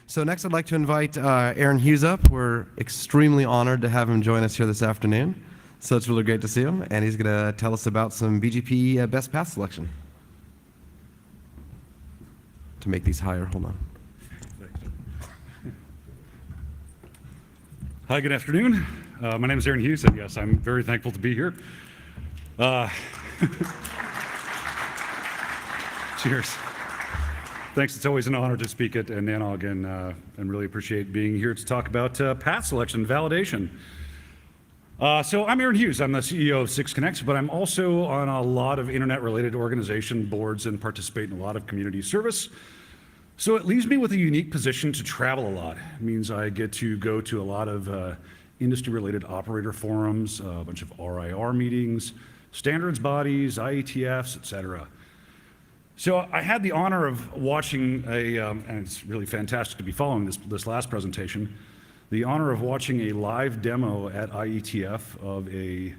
So next I'd like to invite Aaron Hughes up. We're extremely honored to have him join us here this afternoon. So it's really great to see him, and he's going to tell us about some BGP best path selection. To make these higher, hold on. Hi, good afternoon. My name is Aaron Hughes, and yes, I'm very thankful to be here. Cheers. Thanks. It's always an honor to speak at NANOG, and really appreciate being here to talk about path selection and validation. So I'm Aaron Hughes. I'm the CEO of 6Connect, but I'm also on a lot of internet-related organization boards and participate in a lot of community service. So it leaves me with a unique position to travel a lot. It means I get to go to a lot of industry-related operator forums, a bunch of RIR meetings, standards bodies, IETFs, et cetera. So I had the honor of watching and it's really fantastic to be following this last presentation, the honor of watching a live demo at IETF of a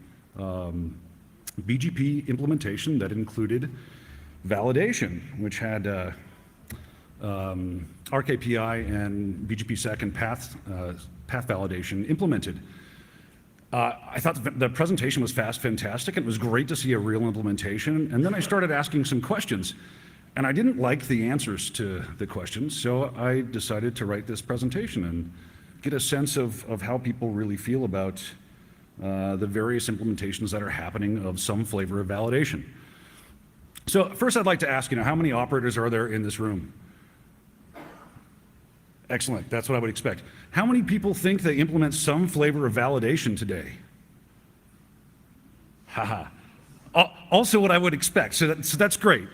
BGP implementation that included validation, which had RKPI and BGP-SEC and path validation implemented. I thought the presentation was fantastic. It was great to see a real implementation. And then I started asking some questions. And I didn't like the answers to the questions, so I decided to write this presentation and get a sense of how people really feel about the various implementations that are happening of some flavor of validation. So first I'd like to ask, how many operators are there in this room? Excellent, that's what I would expect. How many people think they implement some flavor of validation today? Haha. Also what I would expect, so that's great.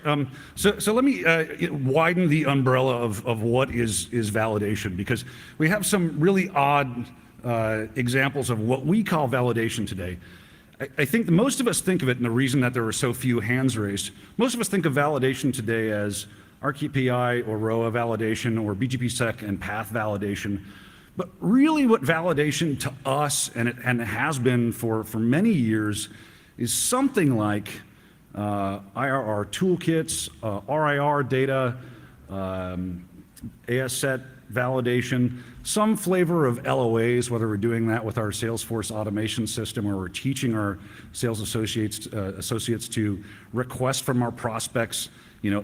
So let me widen the umbrella of what is validation, because we have some really odd examples of what we call validation today. I think most of us think of it, and the reason that there were so few hands raised, most of us think of validation today as RKPI or ROA validation or BGP-SEC and path validation. But really what validation to us, and it has been for many years, is something like IRR toolkits, RIR data, AS-set validation, some flavor of LOAs, whether we're doing that with our Salesforce automation system or we're teaching our sales associates to request from our prospects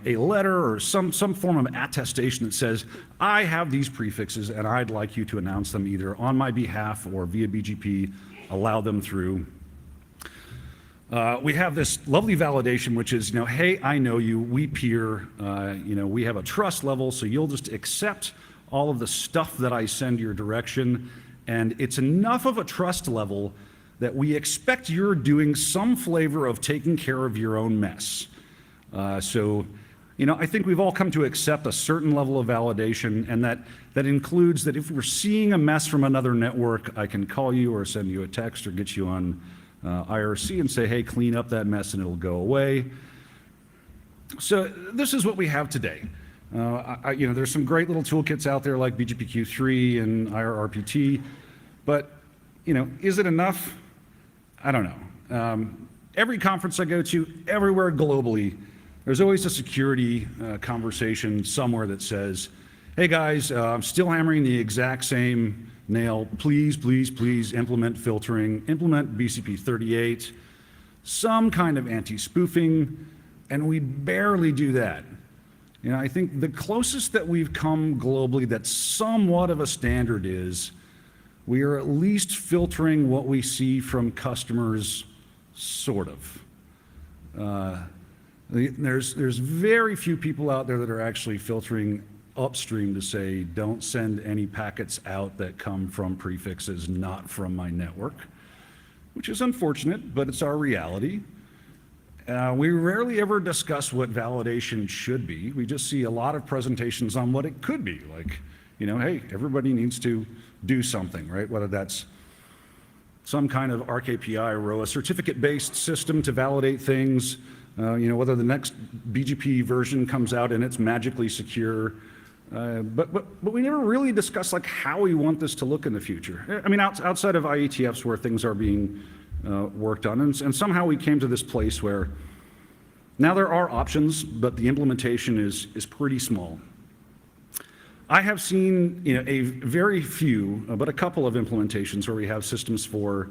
a letter or some form of attestation that says, I have these prefixes and I'd like you to announce them either on my behalf or via BGP, allow them through. We have this lovely validation, which is, hey, I know you, we peer, we have a trust level, so you'll just accept all of the stuff that I send your direction, and it's enough of a trust level that we expect you're doing some flavor of taking care of your own mess. So, I think we've all come to accept a certain level of validation, and that includes that if we're seeing a mess from another network, I can call you or send you a text or get you on IRC and say, hey, clean up that mess and it'll go away. So this is what we have today. There's some great little toolkits out there like BGPQ3 and IRRPT, but is it enough? I don't know. Every conference I go to, everywhere globally, there's always a security conversation somewhere that says, hey guys, I'm still hammering the exact same nail. Please, please, please implement filtering, implement BCP 38, some kind of anti-spoofing, and we barely do that. I think the closest that we've come globally that's somewhat of a standard is we are at least filtering what we see from customers, sort of. There's very few people out there that are actually filtering upstream to say, don't send any packets out that come from prefixes not from my network, which is unfortunate, but it's our reality. We rarely ever discuss what validation should be. We just see a lot of presentations on what it could be, like, hey, everybody needs to do something, right? Whether that's some kind of RKPI or a certificate-based system to validate things, whether the next BGP version comes out and it's magically secure. But we never really discuss how we want this to look in the future. I mean, outside of IETFs where things are being worked on, and somehow we came to this place where now there are options, but the implementation is pretty small. I have seen a very few, but a couple of implementations where we have systems for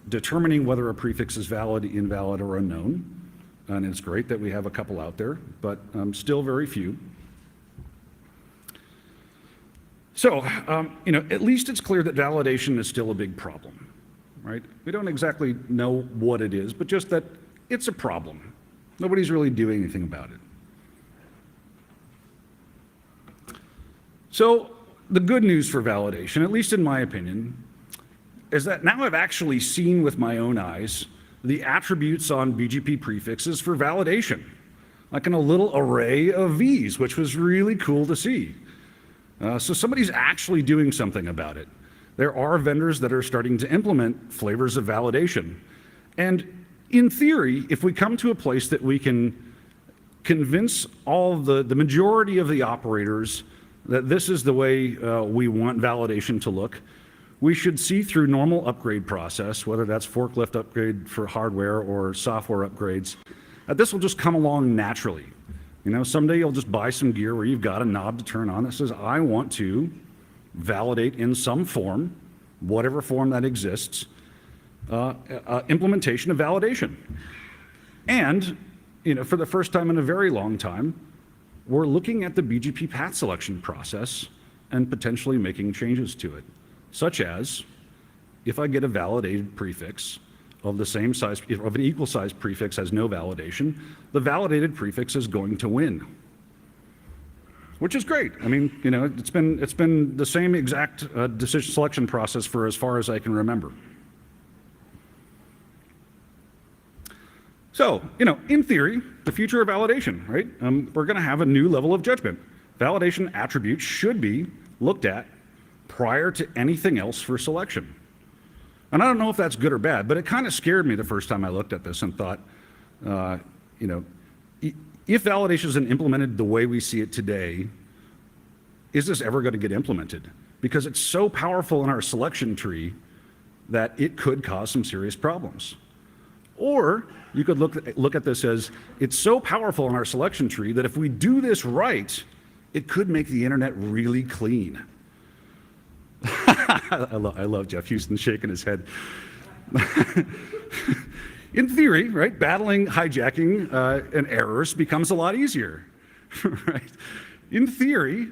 determining whether a prefix is valid, invalid, or unknown. And it's great that we have a couple out there, but still very few. So, at least it's clear that validation is still a big problem, right? We don't exactly know what it is, but just that it's a problem. Nobody's really doing anything about it. So the good news for validation, at least in my opinion, is that now I've actually seen with my own eyes the attributes on BGP prefixes for validation, like in a little array of V's, which was really cool to see. So somebody's actually doing something about it. There are vendors that are starting to implement flavors of validation. And in theory, if we come to a place that we can convince all the majority of the operators that this is the way we want validation to look, we should see through normal upgrade process, whether that's forklift upgrade for hardware or software upgrades, that this will just come along naturally. Someday you'll just buy some gear where you've got a knob to turn on that says, I want to validate in some form, whatever form that exists, implementation of validation. And, for the first time in a very long time, we're looking at the BGP path selection process and potentially making changes to it, such as if I get a validated prefix of the same size, of an equal size prefix has no validation, the validated prefix is going to win, which is great. I mean, it's been the same exact decision selection process for as far as I can remember. So, in theory, the future of validation, right? We're going to have a new level of judgment. Validation attributes should be looked at prior to anything else for selection. And I don't know if that's good or bad, but it kind of scared me the first time I looked at this and thought, if validation isn't implemented the way we see it today, is this ever going to get implemented? Because it's so powerful in our selection tree that it could cause some serious problems. Or you could look at this as it's so powerful in our selection tree that if we do this right, it could make the internet really clean. I love Jeff Houston shaking his head. In theory, right, battling hijacking and errors becomes a lot easier, right? In theory,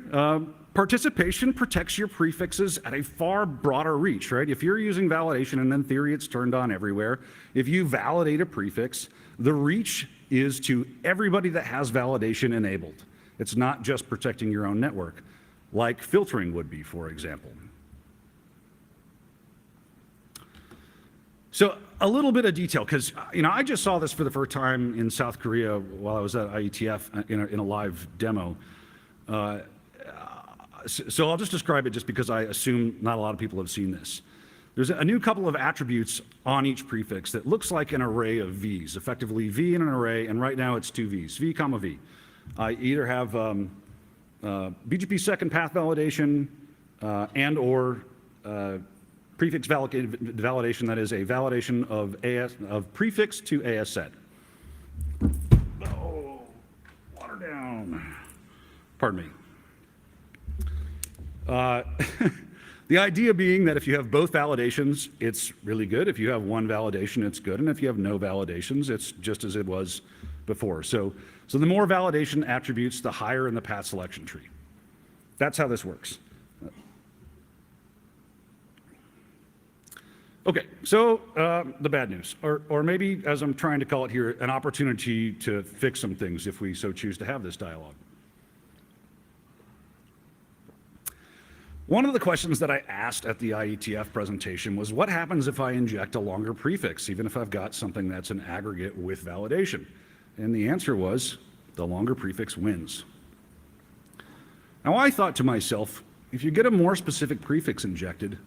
participation protects your prefixes at a far broader reach, right? If you're using validation and in theory it's turned on everywhere, if you validate a prefix, the reach is to everybody that has validation enabled. It's not just protecting your own network, like filtering would be, for example. So a little bit of detail, because I just saw this for the first time in South Korea while I was at IETF in a live demo. So I'll just describe it just because I assume not a lot of people have seen this. There's a new couple of attributes on each prefix that looks like an array of V's, effectively V in an array, and right now it's two V's, V comma V. I either have BGP second path validation and or prefix validation, that is a validation of prefix to AS set. Oh, water down. Pardon me. The idea being that if you have both validations, it's really good. If you have one validation, it's good. And if you have no validations, it's just as it was before. So the more validation attributes, the higher in the path selection tree. That's how this works. Okay, so the bad news, or maybe, as I'm trying to call it here, an opportunity to fix some things if we so choose to have this dialogue. One of the questions that I asked at the IETF presentation was, what happens if I inject a longer prefix, even if I've got something that's an aggregate with validation? And the answer was, the longer prefix wins. Now I thought to myself, if you get a more specific prefix injected,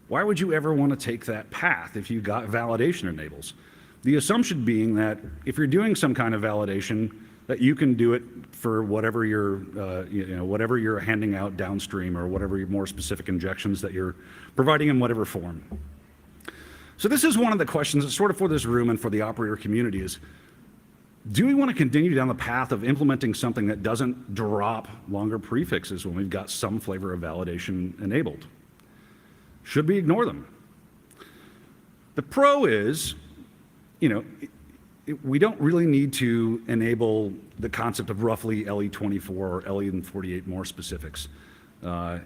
why would you ever want to take that path if you got validation enables? The assumption being that if you're doing some kind of validation, that you can do it for whatever you're, whatever you're handing out downstream or whatever your more specific injections that you're providing in whatever form. So this is one of the questions that's sort of for this room and for the operator community is, Do we want to continue down the path of implementing something that doesn't drop longer prefixes when we've got some flavor of validation enabled? Should we ignore them? The pro is, we don't really need to enable the concept of roughly LE24 or LE48 more specifics. The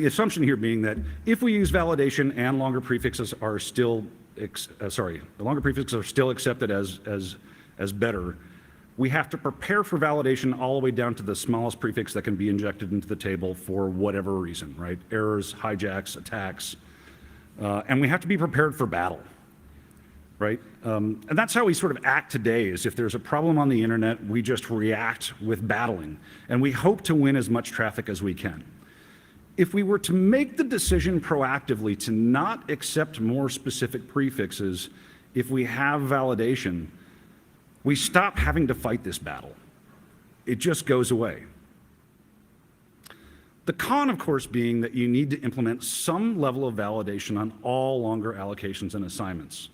assumption here being that if we use validation and longer prefixes are still the longer prefixes are still accepted as better, we have to prepare for validation all the way down to the smallest prefix that can be injected into the table for whatever reason, right? Errors, hijacks, attacks, and we have to be prepared for battle, right? And that's how we sort of act today, is if there's a problem on the internet, we just react with battling, and we hope to win as much traffic as we can. If we were to make the decision proactively to not accept more specific prefixes if we have validation, we stop having to fight this battle. It just goes away. The con, of course, being that you need to implement some level of validation on all longer allocations and assignments,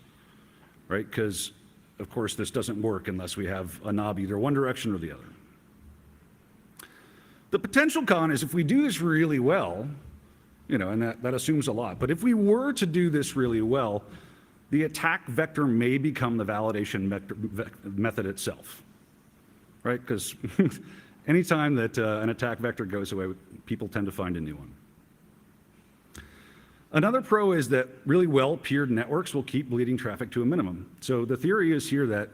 right? Because, of course, this doesn't work unless we have a knob either one direction or the other. The potential con is if we do this really well, and that assumes a lot, but if we were to do this really well, the attack vector may become the validation method itself, right? Because anytime that an attack vector goes away, people tend to find a new one. Another pro is that really well-peered networks will keep bleeding traffic to a minimum. So the theory is here that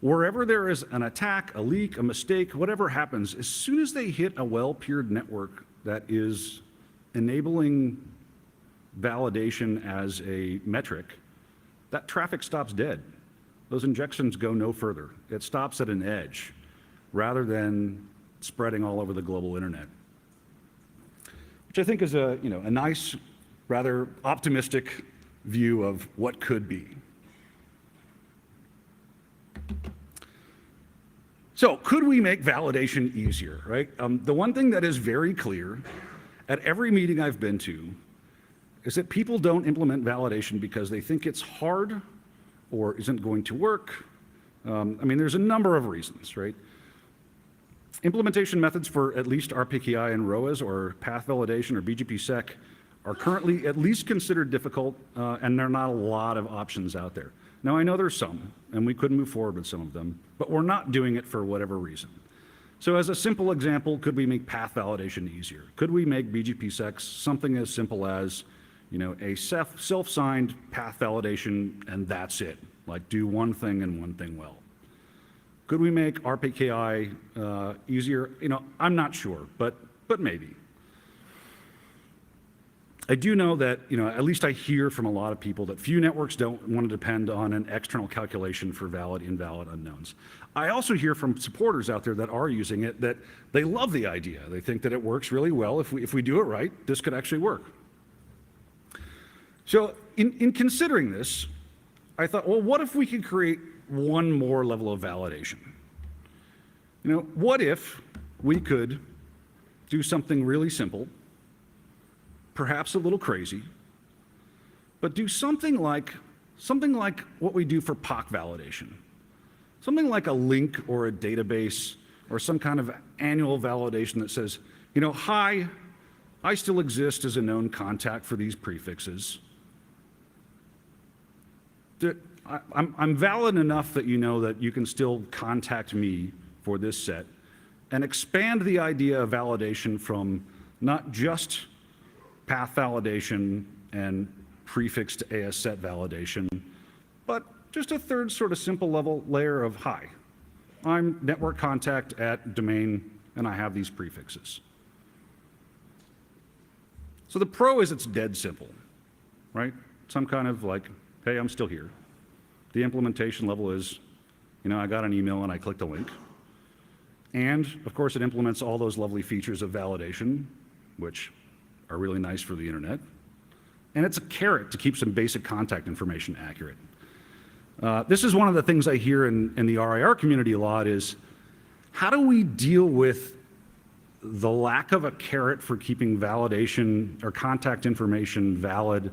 wherever there is an attack, a leak, a mistake, whatever happens, as soon as they hit a well-peered network that is enabling validation as a metric, that traffic stops dead. Those injections go no further. It stops at an edge rather than spreading all over the global internet, which I think is a nice, rather optimistic view of what could be. So could we make validation easier, right? The one thing that is very clear at every meeting I've been to is that people don't implement validation because they think it's hard or isn't going to work. There's a number of reasons, right? Implementation methods for at least RPKI and ROAS or path validation or BGP-SEC are currently at least considered difficult, and there are not a lot of options out there. Now, I know there's some, and we could move forward with some of them, but we're not doing it for whatever reason. So as a simple example, could we make path validation easier? Could we make BGP-SEC something as simple as, a self-signed path validation, and that's it? Like, do one thing and one thing well. Could we make RPKI easier? I'm not sure, but maybe. I do know that, at least I hear from a lot of people that few networks don't want to depend on an external calculation for valid, invalid unknowns. I also hear from supporters out there that are using it that they love the idea. They think that it works really well. If we do it right, this could actually work. So in considering this, I thought, well, what if we could create one more level of validation? What if we could do something really simple, perhaps a little crazy, but do something like what we do for POC validation. Something like a link or a database or some kind of annual validation that says, hi, I still exist as a known contact for these prefixes. I'm valid enough that that you can still contact me for this set, and expand the idea of validation from not just path validation and prefix to AS set validation, but just a third sort of simple level layer of, hi, I'm network contact at domain, and I have these prefixes. So the pro is it's dead simple, right? Some kind of like, hey, I'm still here. The implementation level is, I got an email and I clicked a link. And of course, it implements all those lovely features of validation, which are really nice for the internet. And it's a carrot to keep some basic contact information accurate. This is one of the things I hear in the RIR community a lot is, how do we deal with the lack of a carrot for keeping validation or contact information valid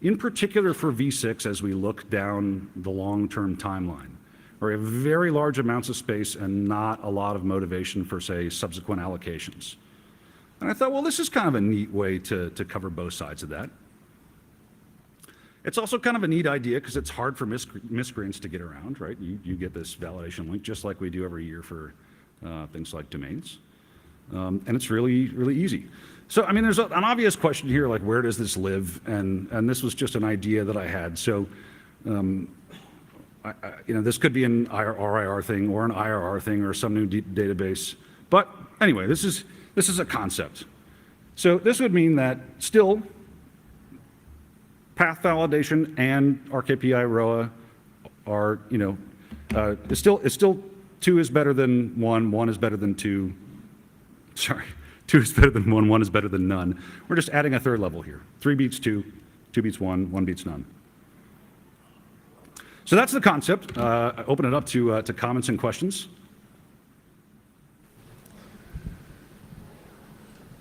in particular for V6 as we look down the long-term timeline, where we have very large amounts of space and not a lot of motivation for, say, subsequent allocations. And I thought, well, this is kind of a neat way to cover both sides of that. It's also kind of a neat idea because it's hard for miscreants to get around, right? You get this validation link just like we do every year for things like domains. And it's really, really easy. So, I mean, there's an obvious question here, like where does this live? And this was just an idea that I had. So, this could be an RIR thing or an IRR thing or some new database. But anyway, this is a concept. So this would mean that still path validation and RKPI ROA are, it's still 2 is better than 1, 1 is better than 2. Sorry, 2 is better than 1, 1 is better than none. We're just adding a third level here. 3 beats 2, 2 beats 1, 1 beats none. So that's the concept. I open it up to comments and questions.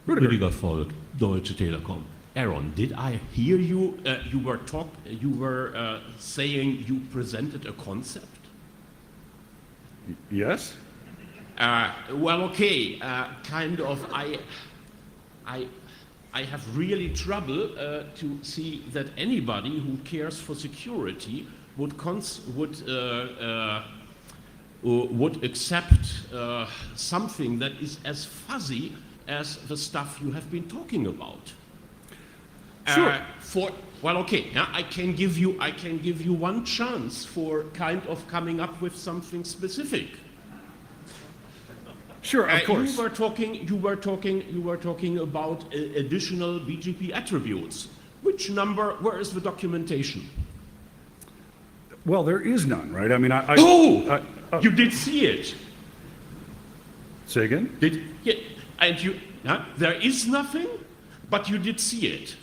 Rüdiger for Deutsche Telekom. Aaron, did I hear you? You were saying you presented a concept. Yes. Well, okay. Kind of. I have really trouble to see that anybody who cares for security would accept something that is as fuzzy as the stuff you have been talking about. Sure. Well, okay. Yeah, I can give you one chance for kind of coming up with something specific. Sure, of course. You were talking about additional BGP attributes. Which number? Where is the documentation? Well, there is none, right? I mean, you did see it. Say again? There is nothing, but you did see it.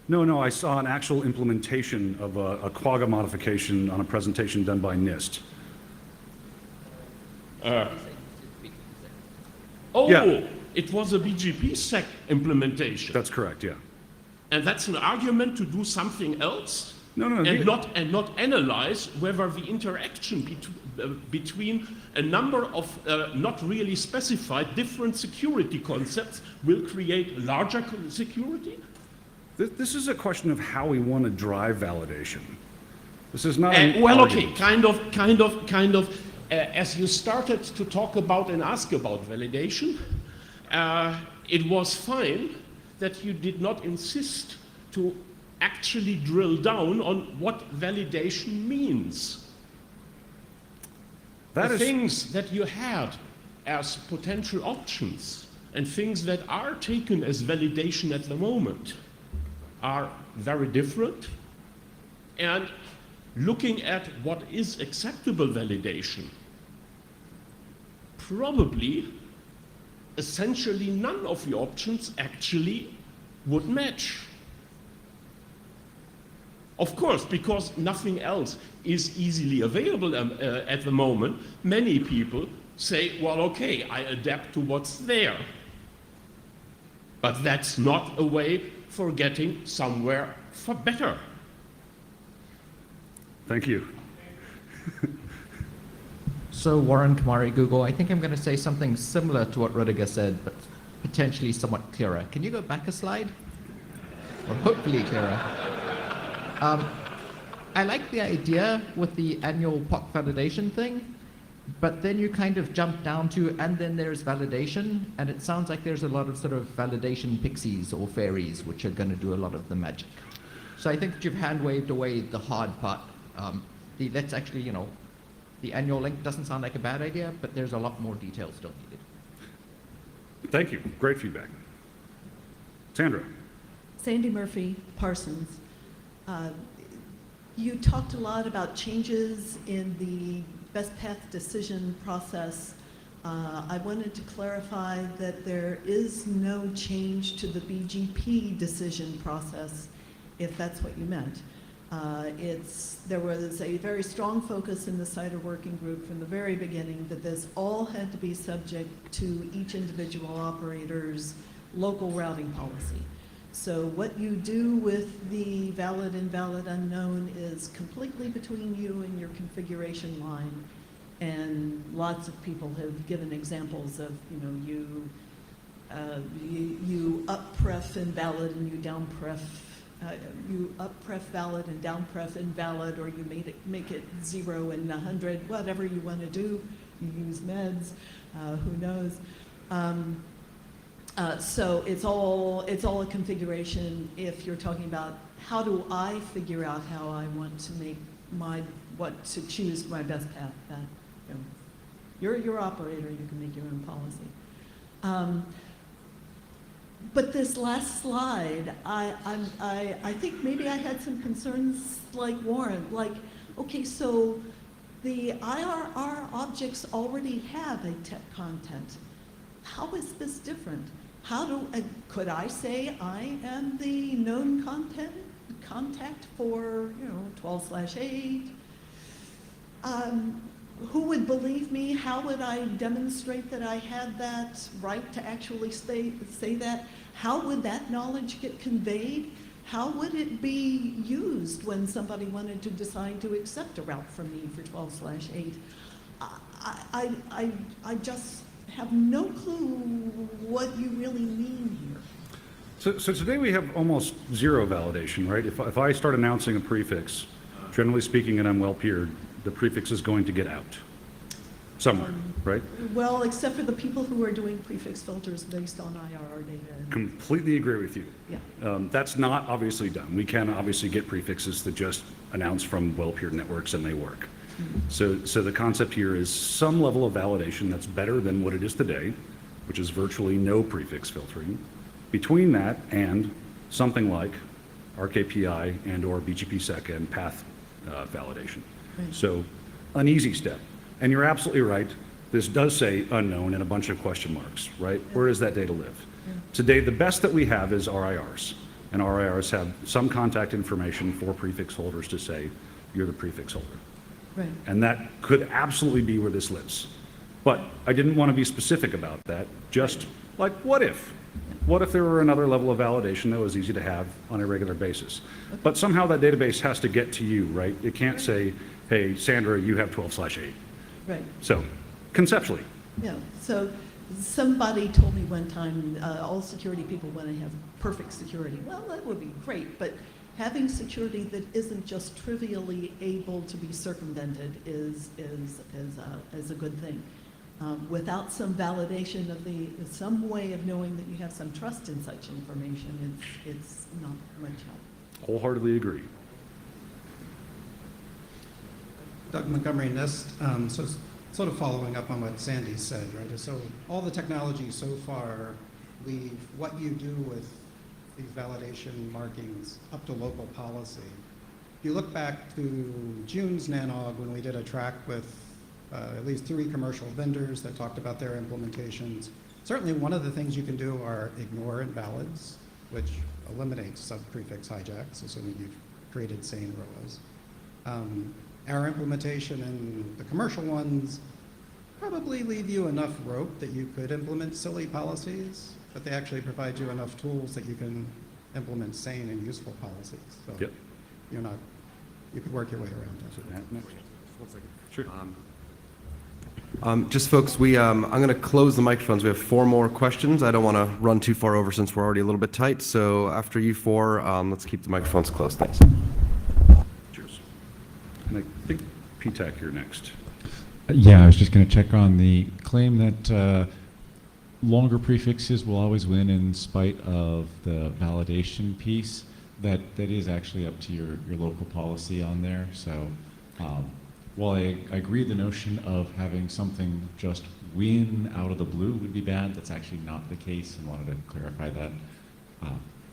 No, I saw an actual implementation of a Quagga modification on a presentation done by NIST. Yeah. It was a BGP sec implementation. That's correct, yeah. And that's an argument to do something else? No. And not analyze whether the interaction between a number of not really specified different security concepts will create larger security? This is a question of how we want to drive validation. This is not well, argument. okay, kind of. As you started to talk about and ask about validation, it was fine that you did not insist to actually drill down on what validation means. Things that you had as potential options and things that are taken as validation at the moment are very different. And looking at what is acceptable validation, probably essentially none of the options actually would match. Of course, because nothing else is easily available at the moment, many people say, well, okay, I adapt to what's there. But that's not a way for getting somewhere for better. Thank you. So Warren Kamari, Google, I think I'm going to say something similar to what Rüdiger said, but potentially somewhat clearer. Can you go back a slide? Or hopefully clearer. I like the idea with the annual POC validation thing, but then you kind of jump down to, and then there's validation, and it sounds like there's a lot of sort of validation pixies or fairies, which are going to do a lot of the magic. So I think that you've hand-waved away the hard part. Let's actually, the annual link doesn't sound like a bad idea, but there's a lot more detail still needed. Thank you. Great feedback. Sandra. Sandy Murphy, Parsons. You talked a lot about changes in the best path decision process. I wanted to clarify that there is no change to the BGP decision process, if that's what you meant. There was a very strong focus in the CIDR working group from the very beginning that this all had to be subject to each individual operator's local routing policy. So what you do with the valid, invalid, unknown is completely between you and your configuration line. And lots of people have given examples of, you up pref invalid and you down pref, you up pref valid and down pref invalid, or you make it 0 and 100, whatever you want to do. You use meds, who knows. So it's all a configuration. If you're talking about how do I figure out how I want to make what to choose my best path, you're your operator. You can make your own policy. But this last slide, I think maybe I had some concerns like Warren. Like, okay, so the IRR objects already have a tech content. How is this different? Could I say I am the known contact for 12/8? Who would believe me? How would I demonstrate that I had that right to actually say that? How would that knowledge get conveyed? How would it be used when somebody wanted to decide to accept a route from me for 12/8? I just have no clue what you really mean here. So today we have almost zero validation, right? If I start announcing a prefix, generally speaking, and I'm well peered, the prefix is going to get out somewhere, right? Well, except for the people who are doing prefix filters based on IRR data. Completely agree with you. Yeah. That's not obviously done. We can obviously get prefixes that just announce from well-peered networks and they work. So the concept here is some level of validation that's better than what it is today, which is virtually no prefix filtering. Between that and something like RKPI and or BGP-SEC and path validation. Right. So an easy step. And you're absolutely right. This does say unknown and a bunch of question marks, right? Yeah. Where does that data live? Yeah. Today, the best that we have is RIRs. And RIRs have some contact information for prefix holders to say, you're the prefix holder. Right. And that could absolutely be where this lives. But I didn't want to be specific about that, just like what if? What if there were another level of validation that was easy to have on a regular basis? But somehow that database has to get to you, right? It can't say, hey, Sandra, you have 12/8. Right. So conceptually. Yeah. So somebody told me one time, all security people want to have perfect security. Well, that would be great, but having security that isn't just trivially able to be circumvented is a good thing. Without some validation of some way of knowing that you have some trust in such information, it's not much help. Wholeheartedly agree. Doug Montgomery Nest, so sort of following up on what Sandy said, right? So all the technology so far leave what you do with these validation markings up to local policy. If you look back to June's NANOG, when we did a track with at least 3 commercial vendors that talked about their implementations, certainly one of the things you can do are ignore invalids, which eliminates sub-prefix hijacks, assuming you've created sane rows. Our implementation and the commercial ones probably leave you enough rope that you could implement silly policies, but they actually provide you enough tools that you can implement sane and useful policies. So Yep. you could work your way around it. Sure. Just folks, I'm going to close the microphones. We have 4 more questions. I don't want to run too far over since we're already a little bit tight. So after you 4, let's keep the microphones closed. Thanks. Cheers. And I think PTAC here next. Yeah, I was just going to check on the claim that longer prefixes will always win in spite of the validation piece. That is actually up to your local policy on there. So while I agree the notion of having something just win out of the blue would be bad, that's actually not the case, and wanted to clarify that.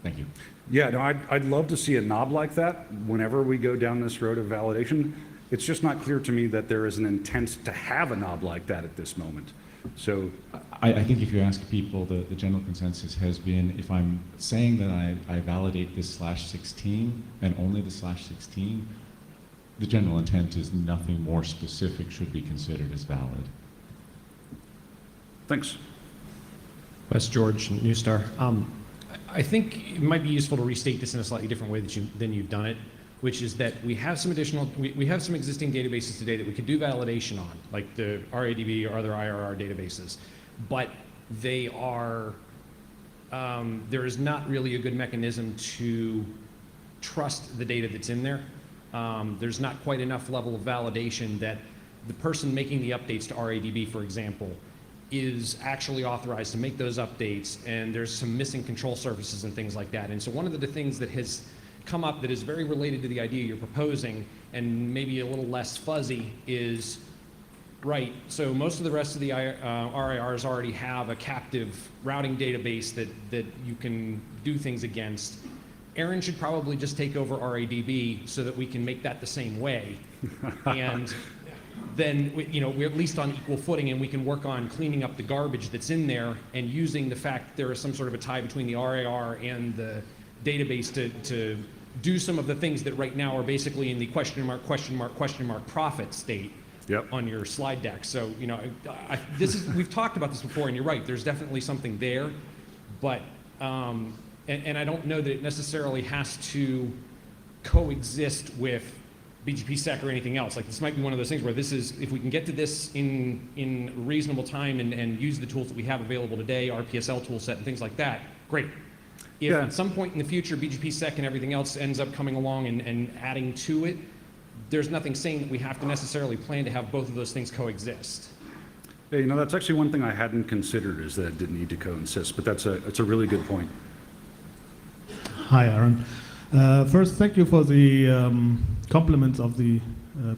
Thank you. Yeah, no, I'd love to see a knob like that whenever we go down this road of validation. It's just not clear to me that there is an intent to have a knob like that at this moment. So I think if you ask people, the general consensus has been, if I'm saying that I validate this /16 and only the /16, the general intent is nothing more specific should be considered as valid. thanks. Wes George, New Star. I think it might be useful to restate this in a slightly different way than you've done it, which is that we have some we have some existing databases today that we could do validation on, like the RADB or other IRR databases, but they are, there is not really a good mechanism to trust the data that's in there. There's not quite enough level of validation that the person making the updates to RADB, for example, is actually authorized to make those updates, and there's some missing control surfaces and things like that. And so one of the things that has come up that is very related to the idea you're proposing and maybe a little less fuzzy is, right, so most of the rest of the RIRs already have a captive routing database that you can do things against. Aaron should probably just take over RADB so that we can make that the same way. And then we're at least on equal footing, and we can work on cleaning up the garbage that's in there and using the fact that there is some sort of a tie between the RAR and the database to do some of the things that right now are basically in the question mark, question mark, question mark profit state. Yep. On your slide deck. So, we've talked about this before, and you're right, there's definitely something there, but, and I don't know that it necessarily has to coexist with BGP-SEC or anything else. Like, this might be one of those things where this is, if we can get to this in reasonable time and use the tools that we have available today, RPSL tool set and things like that, great. If at some point in the future BGP-SEC and everything else ends up coming along and adding to it, there's nothing saying that we have to necessarily plan to have both of those things coexist. Yeah, that's actually one thing I hadn't considered, is that it didn't need to coexist, but that's a really good point. Hi, Aaron. First, thank you for the compliments of the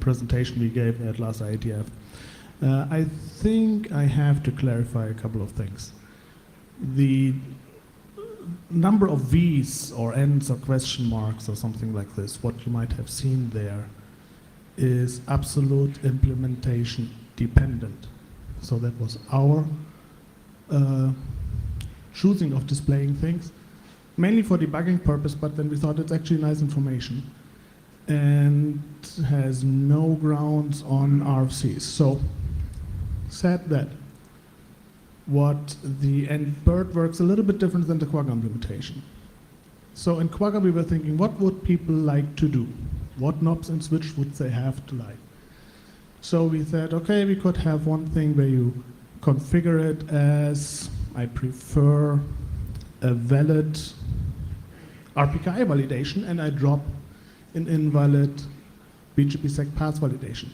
presentation we gave at last IETF. I think I have to clarify a couple of things. The number of V's or N's or question marks or something like this, what you might have seen there, is absolute implementation dependent. So that was our choosing of displaying things, mainly for debugging purpose, but then we thought it's actually nice information and has no grounds on RFCs. So, said that, and BERT works a little bit different than the Quagga implementation. So in Quagga we were thinking, what would people like to do? What knobs and switch would they have to like? So we said, okay, we could have one thing where you configure it as, I prefer a valid RPKI validation, and I drop an invalid BGP-SEC path validation.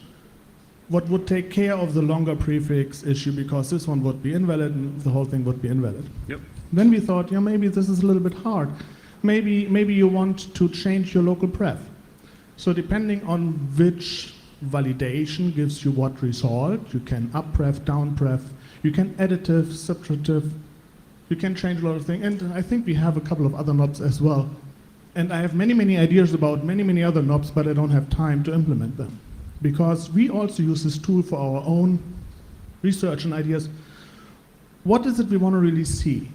What would take care of the longer prefix issue, because this one would be invalid and the whole thing would be invalid. Yep. Then we thought, maybe this is a little bit hard. Maybe you want to change your local pref. So depending on which validation gives you what result, you can up pref, down pref, you can additive, subtractive, you can change a lot of things. And I think we have a couple of other knobs as well. And I have many ideas about many other knobs, but I don't have time to implement them. Because we also use this tool for our own research and ideas. What is it we want to really see?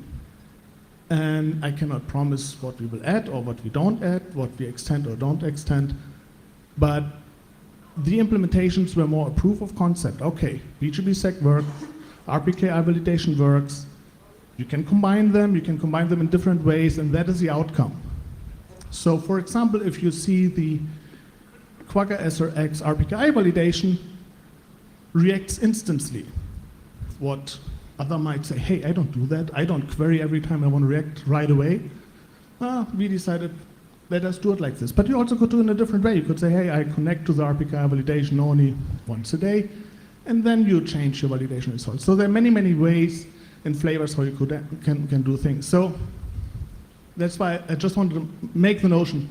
And I cannot promise what we will add or what we don't add, what we extend or don't extend. But the implementations were more a proof of concept. Okay, BGP-SEC works, RPKI validation works. You can combine them in different ways, and that is the outcome. So for example, if you see the Quagga SRX RPKI validation reacts instantly. What other might say, hey, I don't do that. I don't query every time I want to react right away. We decided, let us do it like this. But you also could do it in a different way. You could say, hey, I connect to the RPKI validation only once a day, and then you change your validation results. So there are many ways and flavors how you can do things. So that's why I just wanted to make the notion,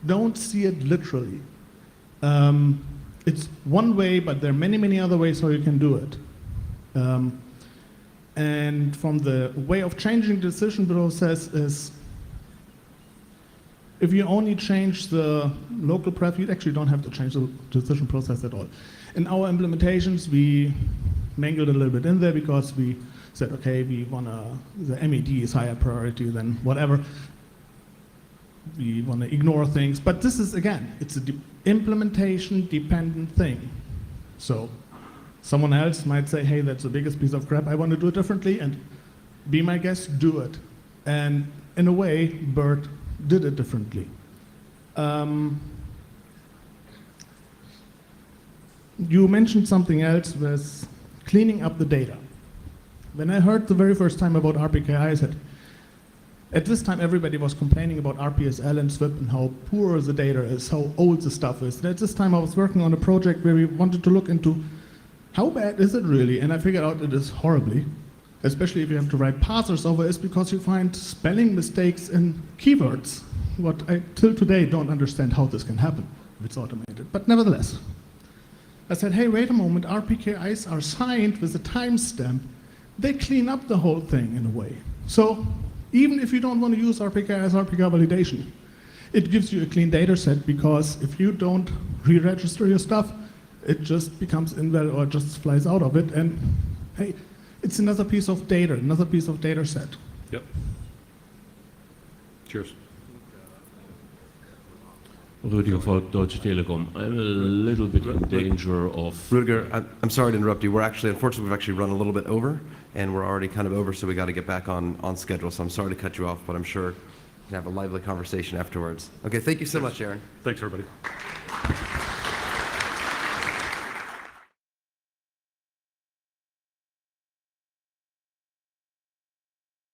don't see it literally. It's one way, but there are many other ways how you can do it. And from the way of changing the decision process is, if you only change the local pref, you actually don't have to change the decision process at all. In our implementations, we mangled a little bit in there because we said, okay, the MED is higher priority than whatever. We want to ignore things, but this is, again, it's an implementation-dependent thing. So someone else might say, hey, that's the biggest piece of crap, I want to do it differently, and be my guest, do it. And in a way, BERT did it differently. You mentioned something else with cleaning up the data. When I heard the very first time about RPKI, I said, at this time everybody was complaining about RPSL and SWIP and how poor the data is, how old the stuff is. And at this time I was working on a project where we wanted to look into how bad is it really, and I figured out it is horribly, especially if you have to write parsers over it, because you find spelling mistakes in keywords, what I till today don't understand how this can happen if it's automated. But nevertheless, I said, hey, wait a moment, RPKIs are signed with a timestamp. They clean up the whole thing in a way. So even if you don't want to use RPKI as RPKI validation, it gives you a clean data set, because if you don't re-register your stuff, it just becomes invalid or just flies out of it. And hey, it's another piece of data, another piece of data set. Yep. Cheers. Rüdiger for Deutsche Telekom. I'm a little bit in danger of... Rudiger, I'm sorry to interrupt you. Unfortunately, we've actually run a little bit over, and we're already kind of over, so we got to get back on schedule. So I'm sorry to cut you off, but I'm sure we can have a lively conversation afterwards. Okay, thank you so much, Aaron. Thanks, everybody.